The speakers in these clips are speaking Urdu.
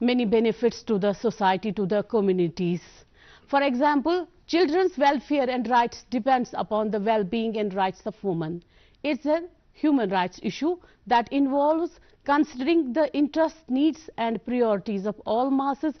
many benefits to the society, to the communities. For example, children's welfare and rights depends upon the well-being and rights of women. It's a human rights issue that involves considering the interests, needs and priorities of all masses,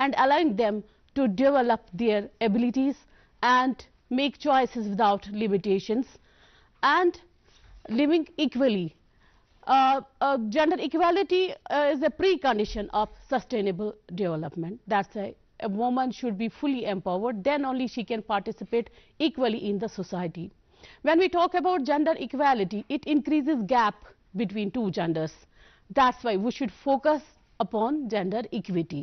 and allowing them to develop their abilities and make choices without limitations and living equally. Gender equality is a precondition of sustainable development. That's a woman should be fully empowered, then only she can participate equally in the society. When we talk about gender equality, it increases gap between two genders. That's why we should focus upon gender equity.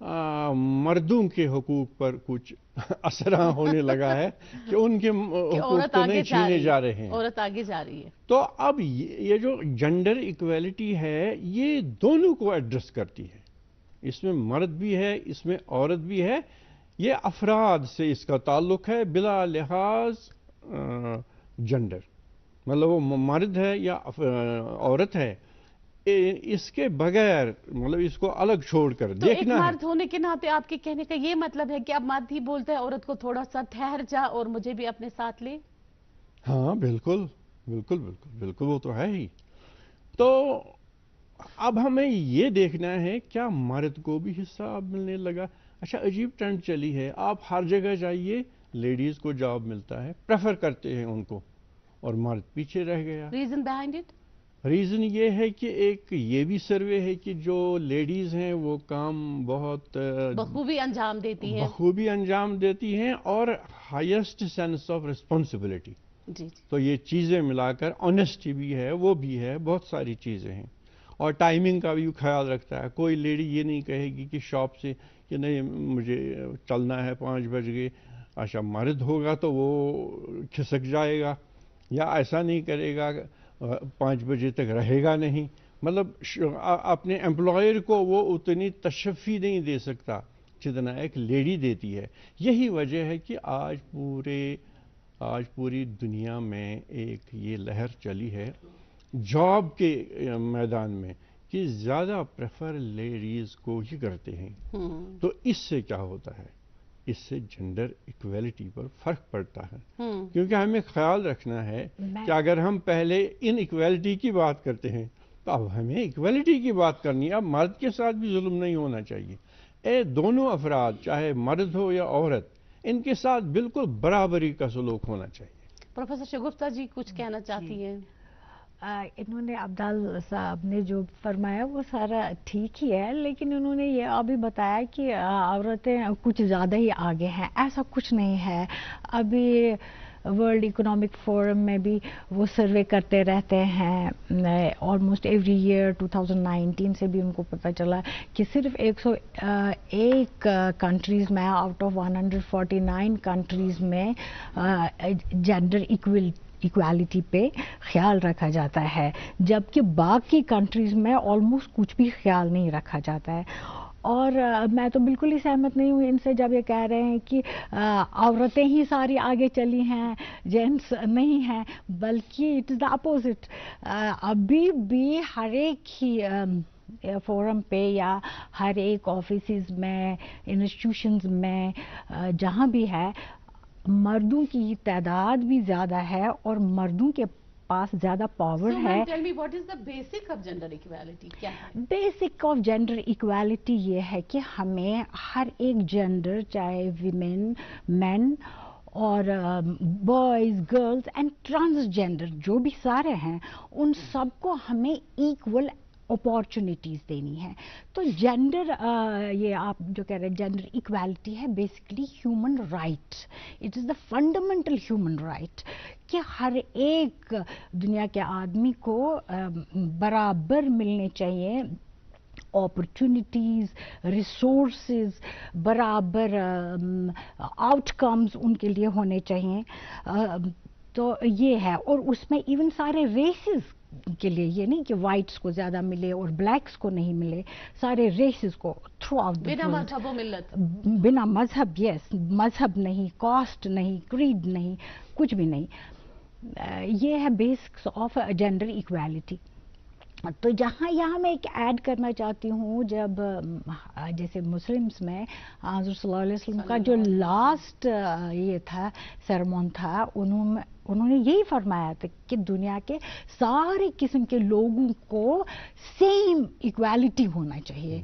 مردوں کے حقوق پر کچھ اثر ہونے لگا ہے کہ ان کے حقوق تو نہیں چھینے جا رہے ہیں، عورت آگے جا رہی ہے. تو اب یہ جو جنڈر ایکویلٹی ہے یہ دونوں کو ایڈریس کرتی ہے. اس میں مرد بھی ہے، اس میں عورت بھی ہے. یہ افراد سے اس کا تعلق ہے بلا لحاظ جنڈر، مطلب وہ مرد ہے یا عورت ہے، اس کے بغیر مطلب اس کو الگ چھوڑ کر تو ایک دیکھنا ہے. مرد ہونے کے ناطے آپ کے کہنے کا یہ مطلب ہے کہ اب مرد ہی بولتا ہے عورت کو تھوڑا سا ٹھہر جا اور مجھے بھی اپنے ساتھ لے. ہاں بالکل بالکل بالکل بالکل، وہ تو ہے ہی. تو اب ہمیں یہ دیکھنا ہے کیا مرد کو بھی حصہ اب ملنے لگا. اچھا عجیب ٹرینڈ چلی ہے، آپ ہر جگہ جائیے لیڈیز کو جاب ملتا ہے، پریفر کرتے ہیں ان کو، اور مرد پیچھے رہ گیا. Reason behind it? ریزن یہ ہے کہ ایک یہ بھی سروے ہے کہ جو لیڈیز ہیں وہ کام بہت بخوبی انجام دیتی ہیں. بخوبی انجام دیتی ہیں اور ہائیسٹ سینس آف ریسپانسبلٹی. جی. تو یہ چیزیں ملا کر آنیسٹی بھی ہے، وہ بھی ہے، بہت ساری چیزیں ہیں. اور ٹائمنگ کا بھی خیال رکھتا ہے. کوئی لیڈی یہ نہیں کہے گی کہ شاپ سے کہ نہیں مجھے چلنا ہے 5 بج گئے. اچھا مرد ہوگا تو وہ کھسک جائے گا یا ایسا نہیں کرے گا 5 بجے تک رہے گا نہیں. مطلب اپنے امپلائر کو وہ اتنی تشفی نہیں دے سکتا جتنا ایک لیڈی دیتی ہے. یہی وجہ ہے کہ آج پوری دنیا میں ایک یہ لہر چلی ہے جاب کے میدان میں کہ زیادہ پریفر لیڈیز کو ہی کرتے ہیں. تو اس سے کیا ہوتا ہے، اس سے جنڈر ایکویلٹی پر فرق پڑتا ہے. کیونکہ ہمیں خیال رکھنا ہے کہ اگر ہم پہلے ان ایکویلٹی کی بات کرتے ہیں تو اب ہمیں ایکویلٹی کی بات کرنی ہے. اب مرد کے ساتھ بھی ظلم نہیں ہونا چاہیے. دونوں افراد چاہے مرد ہو یا عورت، ان کے ساتھ بالکل برابری کا سلوک ہونا چاہیے. پروفیسر شگفتہ جی کچھ کہنا چاہتی ہیں؟ انہوں نے عبدال صاحب نے جو فرمایا وہ سارا ٹھیک ہی ہے، لیکن انہوں نے یہ ابھی بتایا کہ عورتیں کچھ زیادہ ہی آگے ہیں. ایسا کچھ نہیں ہے. ابھی ورلڈ اکنامک فورم میں بھی وہ سروے کرتے رہتے ہیں آلموسٹ ایوری ایئر. 2019 سے بھی ان کو پتہ چلا کہ صرف 101 کنٹریز میں آؤٹ آف 149 کنٹریز میں جینڈر ایکویلٹی پہ خیال رکھا جاتا ہے، جبکہ باقی کنٹریز میں آلموسٹ کچھ بھی خیال نہیں رکھا جاتا ہے. اور میں تو بالکل ہی سہمت نہیں ہوں ان سے جب یہ کہہ رہے ہیں کہ عورتیں ہی ساری آگے چلی ہیں، جینٹس نہیں ہیں، بلکہ اٹ از دا اپوزٹ. ابھی بھی ہر ایک ہی فورم پہ یا ہر ایک آفیسز میں، انسٹیٹیوشنز میں، جہاں بھی ہے، مردوں کی تعداد بھی زیادہ ہے اور مردوں کے پاس زیادہ پاور ہے. Tell me what is the basic of gender equality? کیا ہے؟ بیسک آف جینڈر ایکویلٹی یہ ہے کہ ہمیں ہر ایک جینڈر، چاہے ویمن، مین اور بوائز، گرلز اینڈ ٹرانسجینڈر جو بھی سارے ہیں، ان سب کو ہمیں ایکول اپارچونیٹیز دینی ہے. تو جینڈر یہ آپ جو کہہ رہے ہیں جینڈر ایکویلٹی ہے basically human right. It is the fundamental human right کہ ہر ایک دنیا کے آدمی کو برابر ملنے چاہیے اپرچونیٹیز، ریسورسز، برابر آؤٹ کمز ان کے لیے ہونے چاہیے. تو یہ ہے. اور اس میں ایون سارے ریسز کے لیے، یہ نہیں کہ وائٹس کو زیادہ ملے اور بلیکس کو نہیں ملے، سارے ریسز کو تھرو آؤٹ بنا مذہب و ملت، بنا مذہب، یس، مذہب نہیں، کاسٹ نہیں، کریڈ نہیں، کچھ بھی نہیں. یہ ہے بیسکس آف جینڈر ایکویلٹی. تو یہاں میں ایک ایڈ کرنا چاہتی ہوں، جب جیسے مسلمس میں حضور صلی اللہ علیہ وسلم کا جو لاسٹ یہ تھا سرمون تھا، انہوں نے یہی فرمایا تھا کہ دنیا کے سارے قسم کے لوگوں کو سیم ایکویلٹی ہونا چاہیے.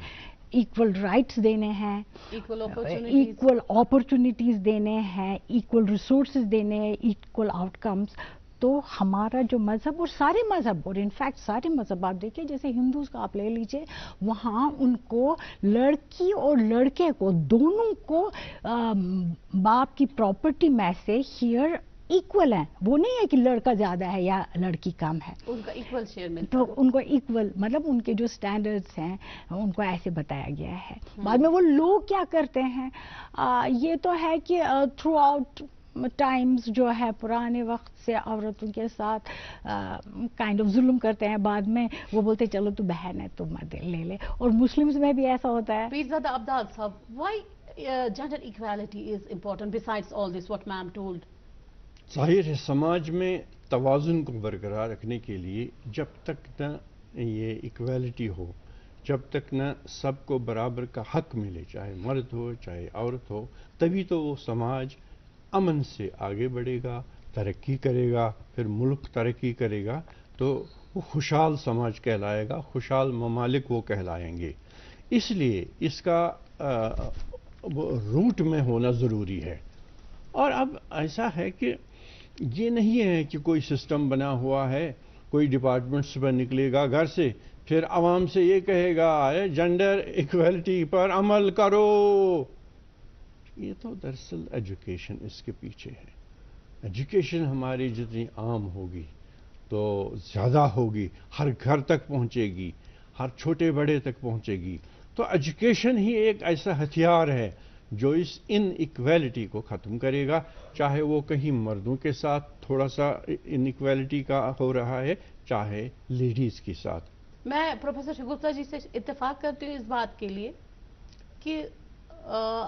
ایکول رائٹس دینے ہیں، ایکول اپرچونیٹیز دینے ہیں، ایکول ریسورسز دینے ہیں، ایکول آؤٹ کمز. تو ہمارا جو مذہب اور سارے مذہب، اور انفیکٹ سارے مذہب آپ دیکھیں، جیسے ہندوز کا آپ لے لیجئے، وہاں ان کو لڑکی اور لڑکے کو دونوں کو باپ کی پراپرٹی میں سے ہیئر ایکول ہیں, وہ نہیں ہے کہ لڑکا زیادہ ہے یا لڑکی کم ہے, ان کا ایکول شیئر ملتا تو ان کو ایکول, مطلب ان کے جو سٹینڈرڈز ہیں ان کو ایسے بتایا گیا ہے. بعد میں وہ لوگ کیا کرتے ہیں, یہ تو ہے کہ تھرو آؤٹ ٹائمز جو ہے پرانے وقت سے عورتوں کے ساتھ کائنڈ آف ظلم کرتے ہیں, بعد میں وہ بولتے چلو تو بہن ہے تو مت لے لے, اور مسلمز میں بھی ایسا ہوتا ہے. پیرزادہ عبدال صاحب, why gender equality is important besides all this what ma'am told? ظاہر ہے سماج میں توازن کو برقرار رکھنے کے لیے جب تک نہ یہ ایکویلٹی ہو, جب تک نہ سب کو برابر کا حق ملے, چاہے مرد ہو چاہے عورت ہو, تبھی تو وہ سماج امن سے آگے بڑھے گا, ترقی کرے گا, پھر ملک ترقی کرے گا تو وہ خوشحال سماج کہلائے گا, خوشحال ممالک وہ کہلائیں گے. اس لیے اس کا روٹ میں ہونا ضروری ہے. اور اب ایسا ہے کہ یہ نہیں ہے کہ کوئی سسٹم بنا ہوا ہے, کوئی ڈپارٹمنٹ صبح نکلے گا گھر سے, پھر عوام سے یہ کہے گا جینڈر ایکویلٹی پر عمل کرو. یہ تو دراصل ایجوکیشن اس کے پیچھے ہے. ایجوکیشن ہماری جتنی عام ہوگی تو زیادہ ہوگی, ہر گھر تک پہنچے گی, ہر چھوٹے بڑے تک پہنچے گی. تو ایجوکیشن ہی ایک ایسا ہتھیار ہے جو اس ان ایکویلٹی کو ختم کرے گا, چاہے وہ کہیں مردوں کے ساتھ تھوڑا سا ان ایکویلٹی کا ہو رہا ہے, چاہے لیڈیز کے ساتھ. میں پروفیسر شگفتہ جی سے اتفاق کرتی ہوں اس بات کے لیے کہ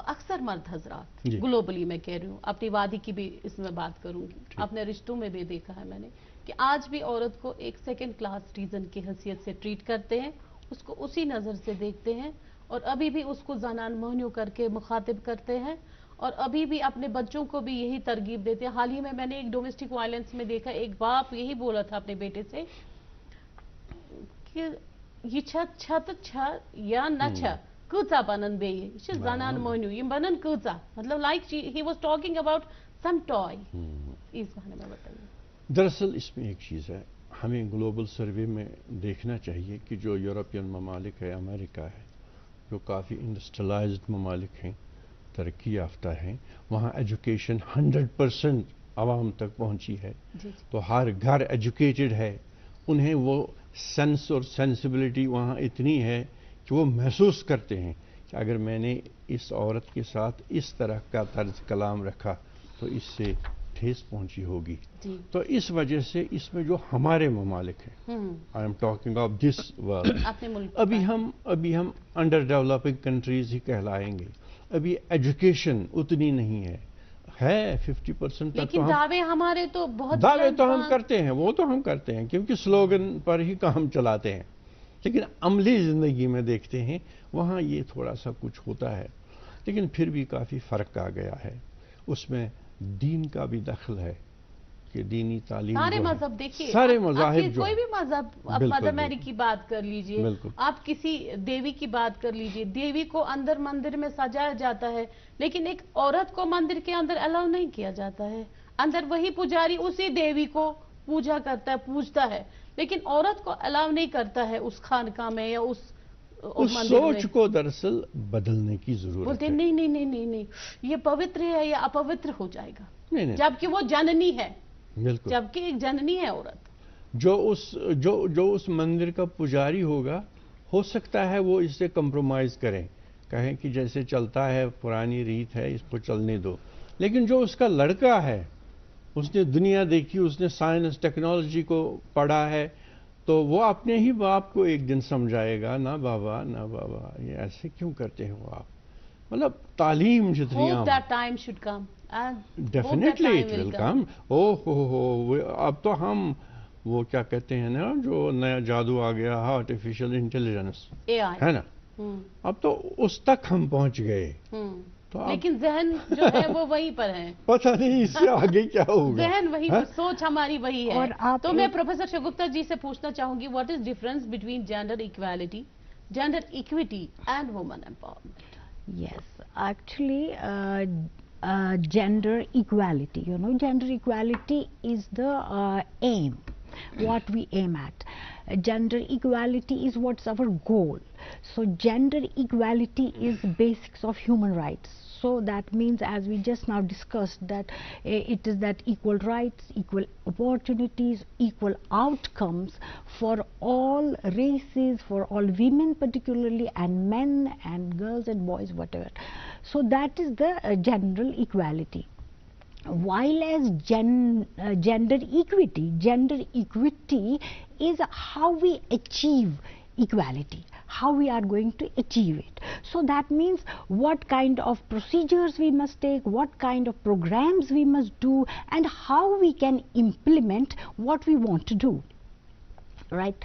اکثر مرد حضرات گلوبلی میں کہہ رہی ہوں, اپنی وادی کی بھی اس میں بات کروں گی, اپنے رشتوں میں بھی دیکھا ہے میں نے کہ آج بھی عورت کو ایک سیکنڈ کلاس سٹیزن کی حیثیت سے ٹریٹ کرتے ہیں, اس کو اسی نظر سے دیکھتے ہیں, اور ابھی بھی اس کو زنان موہنیو کر کے مخاطب کرتے ہیں, اور ابھی بھی اپنے بچوں کو بھی یہی ترغیب دیتے ہیں. حال ہی میں نے ایک ڈومیسٹک وائلنس میں دیکھا, ایک باپ یہی بولا تھا اپنے بیٹے سے کہ یہ چھت یا نہ کۭژاہ بنن بیٚیہِ, یہ چھِ زنان موہنیو, یہ بنن کۭژاہ, مطلب like he was talking about some toy. اس بارے میں بتائیے. دراصل اس میں ایک چیز ہے, ہمیں گلوبل سروے میں دیکھنا چاہیے کہ جو یورپین ممالک ہے, امریکہ ہے, جو کافی انڈسٹریلائزڈ ممالک ہیں, ترقی یافتہ ہیں, وہاں ایجوکیشن 100% عوام تک پہنچی ہے. تو ہر گھر ایجوکیٹڈ ہے, انہیں وہ سینس اور سینسبلٹی وہاں اتنی ہے کہ وہ محسوس کرتے ہیں کہ اگر میں نے اس عورت کے ساتھ اس طرح کا طرز کلام رکھا تو اس سے ٹھیس پہنچی ہوگی. تو اس وجہ سے اس میں جو ہمارے ممالک ہیں, I am talking of this world, ابھی ہم انڈر ڈیولپنگ کنٹریز ہی کہلائیں گے. ابھی ایجوکیشن اتنی نہیں ہے 50% تک. لیکن دعوے ہمارے تو بہت دعوے تو ہم کرتے ہیں, وہ تو ہم کرتے ہیں کیونکہ سلوگن پر ہی کام چلاتے ہیں, لیکن عملی زندگی میں دیکھتے ہیں وہاں یہ تھوڑا سا کچھ ہوتا ہے, لیکن پھر بھی کافی فرق آ گیا ہے. اس میں دین کا بھی دخل ہے کہ دینی تعلیم, سارے مذہب دیکھیے, سارے مذاہب, کوئی بھی مذہب, آپ مدر میری کی بات کر لیجئے, آپ کسی دیوی کی بات کر لیجئے, دیوی کو اندر مندر میں سجایا جاتا ہے, لیکن ایک عورت کو مندر کے اندر الاؤ نہیں کیا جاتا ہے. اندر وہی پجاری اسی دیوی کو پوجا کرتا ہے, پوجتا ہے, لیکن عورت کو الاؤ نہیں کرتا ہے اس خانقاہ میں یا اس سوچ کو دراصل بدلنے کی ضرورت ہے. بولتے نہیں, یہ پوتر ہے یا اپوتر ہو جائے گا, جبکہ وہ جننی ہے. بالکل, جبکہ ایک جننی ہے عورت. جو اس مندر کا پجاری ہوگا, ہو سکتا ہے وہ اس سے کمپرومائز کریں, کہیں کہ جیسے چلتا ہے پرانی ریت ہے اس کو چلنے دو, لیکن جو اس کا لڑکا ہے, اس نے دنیا دیکھی, اس نے سائنس ٹیکنالوجی کو پڑھا ہے, تو وہ اپنے ہی باپ کو ایک دن سمجھائے گا, نہ بابا یہ ایسے کیوں کرتے ہو آپ. مطلب تعلیم جتنی ڈیفینیٹلی اٹ ول کم. اب تو ہم وہ کیا کہتے ہیں نا, جو نیا جادو آ گیا, آرٹیفیشل انٹیلیجنس ہے نا, اب تو اس تک ہم پہنچ گئے. لیکن ذہن جو ہے وہ وہیں پر ہے, پتہ نہیں اس سے آگے کیا ہوگا. ذہن وہی پر, سوچ ہماری وہی ہے. تو میں پروفیسر شگفتہ جی سے پوچھنا چاہوں گی, what is difference between gender equality, gender equity and women empowerment. Yes, actually gender equality, gender equality is the aim, what we aim at. Gender equality is what's our goal. So gender equality is basics of human rights. So that means, as we just now discussed, that it is that equal rights, equal opportunities, equal outcomes for all races, for all women particularly, and men and girls and boys, whatever. So that is the general equality. While as gender equity is how we achieve equality, how we are going to achieve it. So that means what kind of procedures we must take, what kind of programs we must do, and how we can implement what we want to do, right?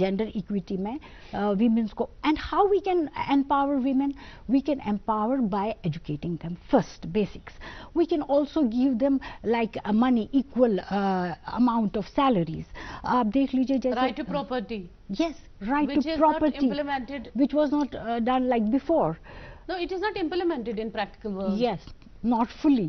Gender equity mein women's ko, and how we can empower women? We can empower by educating them first, basics. We can also give them like money, equal amount of salaries. aap dekh lijiye jaise right to property. Yes, right which to is property, not implemented, which was not done like before. No, it is not implemented in practical world. Yes, not fully.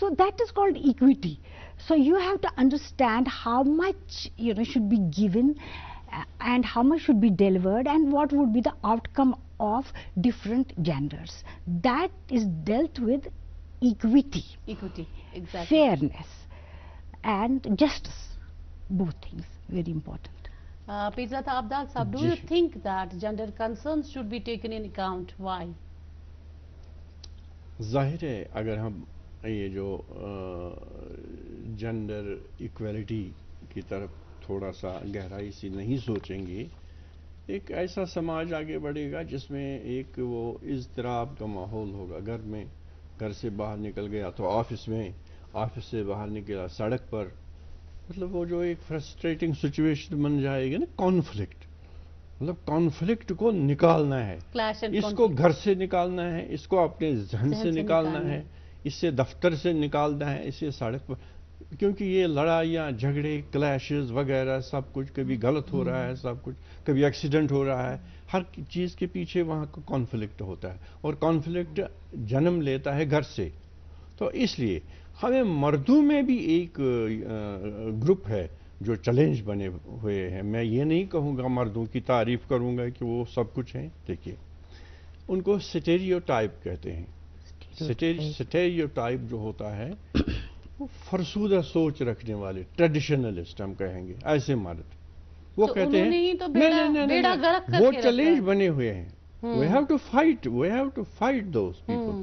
So that is called equity. So you have to understand how much should be given and how much should be delivered and what would be the outcome of different genders. That is dealt with equity. Equity, exactly. Fairness and justice. Both things very important. Pirzada Abdal Saab, do you think that gender concerns should be taken in account? Why? ظاہر ہے اگر ہم یہ جو جنڈر ایکویلٹی کی طرف تھوڑا سا گہرائی سے نہیں سوچیں گے، ایک ایسا سماج آگے بڑھے گا جس میں ایک وہ اضطراب کا ماحول ہوگا. گھر میں، گھر سے باہر نکل گیا تو آفس میں، آفس سے باہر نکلا سڑک پر، مطلب وہ جو ایک فرسٹریٹنگ سچویشن بن جائے گی نا، کانفلکٹ، مطلب کانفلکٹ کو نکالنا ہے، اس کو گھر سے نکالنا ہے، اس کو اپنے ذہن سے نکالنا ہے، اس سے دفتر سے نکالنا ہے، اسے سڑک پر. کیونکہ یہ لڑائیاں، جھگڑے، کلیشز وغیرہ سب کچھ کبھی غلط ہو رہا ہے، سب کچھ کبھی ایکسیڈنٹ ہو رہا ہے، ہر چیز کے پیچھے وہاں کا کانفلکٹ ہوتا ہے، اور کانفلکٹ جنم لیتا ہے گھر سے. تو اس لیے ہمیں مردوں میں بھی ایک گروپ ہے جو چیلنج بنے ہوئے ہیں. میں یہ نہیں کہوں گا، مردوں کی تعریف کروں گا کہ وہ سب کچھ ہیں. دیکھیے، ان کو سٹیریوٹائپ کہتے ہیں. سٹیریوٹائپ جو ہوتا ہے وہ فرسودہ سوچ رکھنے والے، ٹریڈیشنلسٹ ہم کہیں گے، ایسے مرد وہ کہتے ہیں وہ چیلنج بنے ہوئے ہیں. We have to fight those people.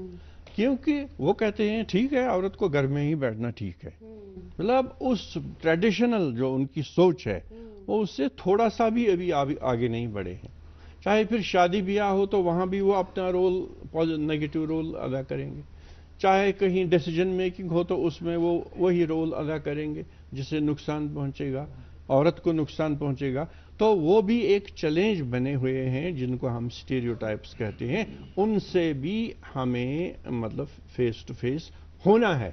کیونکہ وہ کہتے ہیں ٹھیک ہے عورت کو گھر میں ہی بیٹھنا ٹھیک ہے. مطلب اس ٹریڈیشنل جو ان کی سوچ ہے وہ اس سے تھوڑا سا بھی ابھی آگے نہیں بڑھے ہیں. چاہے پھر شادی بیاہ ہو تو وہاں بھی وہ اپنا رول، نیگیٹو رول ادا کریں گے. چاہے کہیں ڈیسیجن میکنگ ہو تو اس میں وہ وہی رول ادا کریں گے جس سے نقصان پہنچے گا، عورت کو نقصان پہنچے گا. تو وہ بھی ایک چیلنج بنے ہوئے ہیں جن کو ہم سٹیریوٹائپس کہتے ہیں. ان سے بھی ہمیں مطلب فیس ٹو فیس ہونا ہے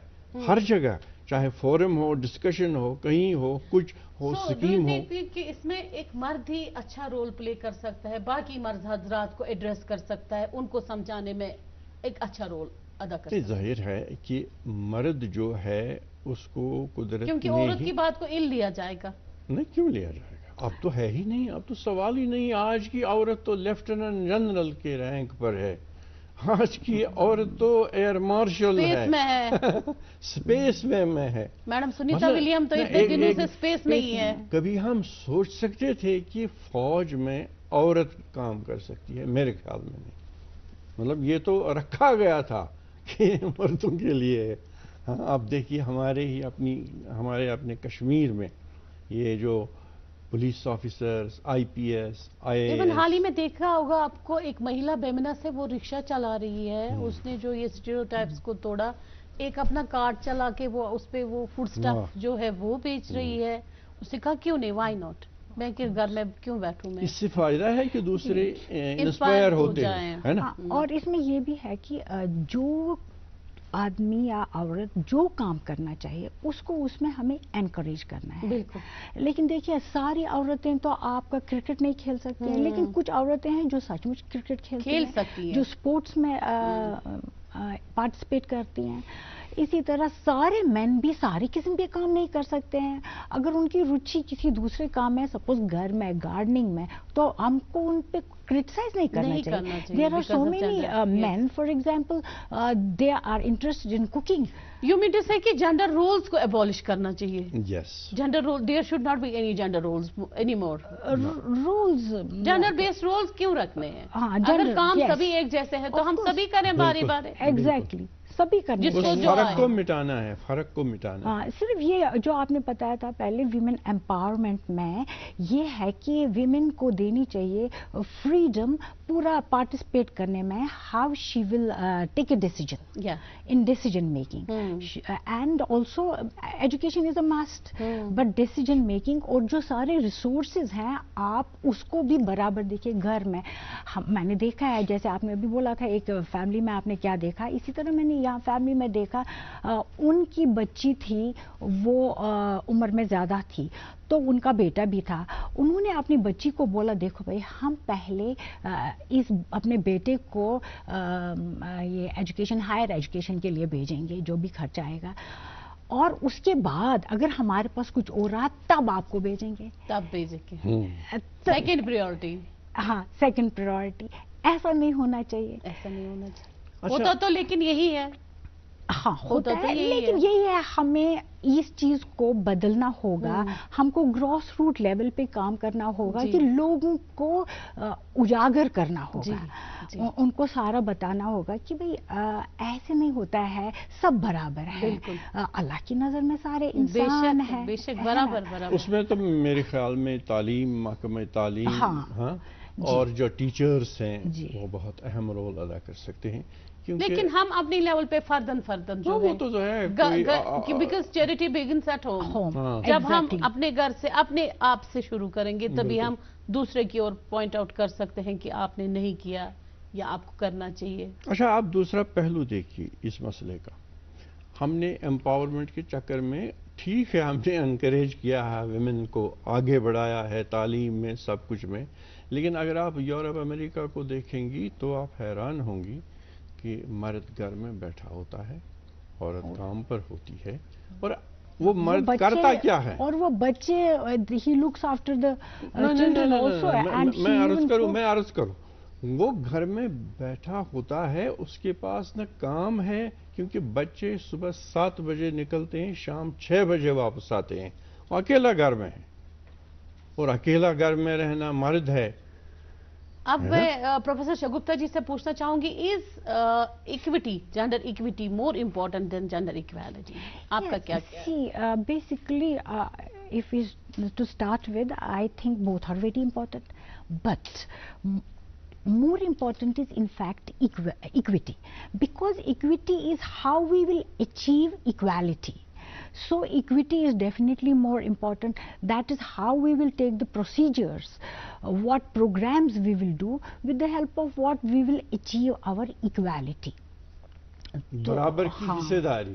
ہر جگہ، چاہے فورم ہو, ڈسکشن ہو, کہیں ہو, کچھ ہو, سکیم ہو. کہ اس میں ایک مرد ہی اچھا رول پلے کر سکتا ہے, باقی مرد حضرات کو ایڈریس کر سکتا ہے, ان کو سمجھانے میں ایک اچھا رول ادا کر سکتا ہے. ظاہر ہے کہ مرد جو ہے اس کو قدرت کیونکہ نے عورت کی بات کو ان لیا جائے گا. نہیں, کیوں لیا جائے گا؟ اب تو ہے ہی نہیں, اب تو سوال ہی نہیں. آج کی عورت تو لیفٹیننٹ جنرل کے رینک پر ہے, آج کی عورت تو ایئر مارشل ہے, اسپیس میں ہے, اسپیس میں ہے. میڈم سنیتا ولیم تو اتنے دنوں سے اسپیس میں ہی ہے. کبھی ہم سوچ سکتے تھے کہ فوج میں عورت کام کر سکتی ہے؟ میرے خیال میں نہیں. مطلب یہ تو رکھا گیا تھا کہ مردوں کے لیے ہے. ہاں, اب دیکھیے ہمارے اپنے کشمیر میں یہ جو پولیس آفیسرز, آئی پی ایس, آئی اے ایون حال ہی ایس, میں دیکھا ہوگا آپ کو, ایک مہیلا بیمنا سے وہ رکشہ چلا رہی ہے, اس نے جو یہ اسٹیریوٹائپس کو توڑا, ایک اپنا کارٹ چلا کے وہ اس پہ وہ فوڈ سٹف جو ہے وہ بیچ رہی ہے. اس نے کہا کیوں نہیں, وائی ناٹ, میں کہ گھر میں کیوں بیٹھوں میں. اس سے فائدہ ہے کہ دوسرے انسپائر ہوتے ہیں, ہے نا. اور اس میں یہ بھی ہے کہ جو آدمی یا عورت جو کام کرنا چاہیے اس کو اس میں ہمیں انکریج کرنا ہے. بالکل. لیکن دیکھیے ساری عورتیں تو آپ کا کرکٹ نہیں کھیل سکتی ہیں, لیکن کچھ عورتیں ہیں جو سچ مچ کرکٹ کھیل سکتی ہیں, جو اسپورٹس میں پارٹیسپیٹ کرتی ہیں. اسی طرح سارے مین بھی ساری قسم کے کام نہیں کر سکتے ہیں. اگر ان کی روچی کسی دوسرے کام میں, سپوز گھر میں, گارڈننگ میں, تو ہم کو ان پہ کرٹیسائز نہیں کرنا چاہیے. There are so many men, for example, they are interested in cooking. You mean to say کہ جینڈر رولز کو ایبولش کرنا چاہیے. Yes, gender role, there should not be any gender roles any more. Roles, gender based roles کیوں رکھنے ہیں؟ ہاں, اگر کام سبھی ایک جیسے ہیں تو ہم سبھی کریں باری باری. ایگزیکٹلی, سبھی کرنے چاہیے. فرق کو مٹانا ہے, فرق کو مٹانا. ہاں, صرف یہ جو آپ نے بتایا تھا پہلے ویمن امپاورمنٹ میں, یہ ہے کہ ویمن کو دینی چاہیے فریڈم پورا پارٹیسپیٹ کرنے میں, how she will take a decision in decision making. And also education is a must, but decision making اور جو سارے ریسورسز ہیں آپ اس کو بھی برابر دیکھیے. گھر میں میں نے دیکھا ہے, جیسے آپ نے ابھی بولا تھا ایک فیملی میں آپ نے کیا دیکھا, اسی طرح میں نے یہاں فیملی میں دیکھا, ان کی بچی تھی, وہ عمر میں زیادہ تھی, تو ان کا بیٹا بھی تھا. انہوں نے اپنی بچی کو بولا دیکھو بھائی ہم پہلے اس اپنے بیٹے کو یہ ایجوکیشن, ہائر ایجوکیشن کے لیے بھیجیں گے, جو بھی خرچ آئے گا, اور اس کے بعد اگر ہمارے پاس کچھ اور رہا تب آپ کو بھیجیں گے. تب بھیجیں گے. Second priority. ہاں, سیکنڈ پریورٹی. ایسا نہیں ہونا چاہیے. ایسا نہیں ہونا چاہیے. ہوتا تو لیکن یہی ہے. ہاں ہوتا ہے, لیکن یہی ہے ہمیں اس چیز کو بدلنا ہوگا. ہم کو گراس روٹ لیول پہ کام کرنا ہوگا کہ لوگوں کو اجاگر کرنا ہوگا, ان کو سارا بتانا ہوگا کہ بھئی ایسے نہیں ہوتا ہے, سب برابر ہے, اللہ کی نظر میں سارے انسان ہیں. بے شک برابر برابر. اس میں تو میرے خیال میں تعلیم, محکمہ تعلیم, ہاں, اور جو ٹیچرز ہیں وہ بہت اہم رول ادا کر سکتے ہیں. لیکن ہم اپنی لیول پہ فردن جو ہے, because charity begins at home. جب ہم اپنے گھر سے اپنے آپ سے شروع کریں گے تبھی ہم دوسرے کی اور پوائنٹ آؤٹ کر سکتے ہیں کہ آپ نے نہیں کیا یا آپ کو کرنا چاہیے. اچھا, آپ دوسرا پہلو دیکھیے اس مسئلے کا. ہم نے امپاورمنٹ کے چکر میں, ٹھیک ہے ہم نے انکریج کیا ہے, ویمن کو آگے بڑھایا ہے تعلیم میں, سب کچھ میں, لیکن اگر آپ یورپ امریکہ کو دیکھیں گی تو آپ حیران ہوں گی کہ مرد گھر میں بیٹھا ہوتا ہے, عورت کام پر ہوتی ہے, اور وہ مرد کرتا کیا ہے, اور وہ بچے, he looks after the children also. میں عرض کروں, وہ گھر میں بیٹھا ہوتا ہے, اس کے پاس نہ کام ہے, کیونکہ بچے صبح 7 بجے نکلتے ہیں, شام 6 بجے واپس آتے ہیں, وہ اکیلا گھر میں ہے, اور اکیلا گھر میں رہنا مرد ہے. اب میں پروفیسر شگفتہ جی سے پوچھنا چاہوں گی, is equity, gender equity more important than gender equality? آپ کا کیا ہے؟ Basically if is to start with, I think both are very important, but more important is in fact equity, because equity is how we will achieve equality. So equity is definitely more important. That is how we will take the procedures, what programs we will do, with the help of what we will achieve our equality. برابر کی حصہ داری.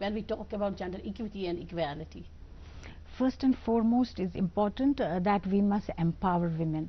when we talk about gender equity and equality? First and foremost is important that we must empower women,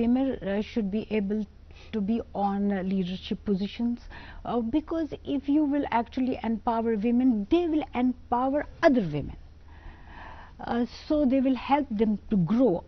women should be able to be on leadership positions, because if you will actually empower women, they will empower other women. So they will help them to grow.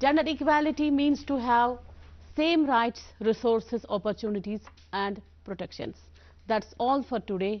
Gender equality means to have same rights, resources, opportunities and protections. That's all for today.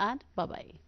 and bye bye.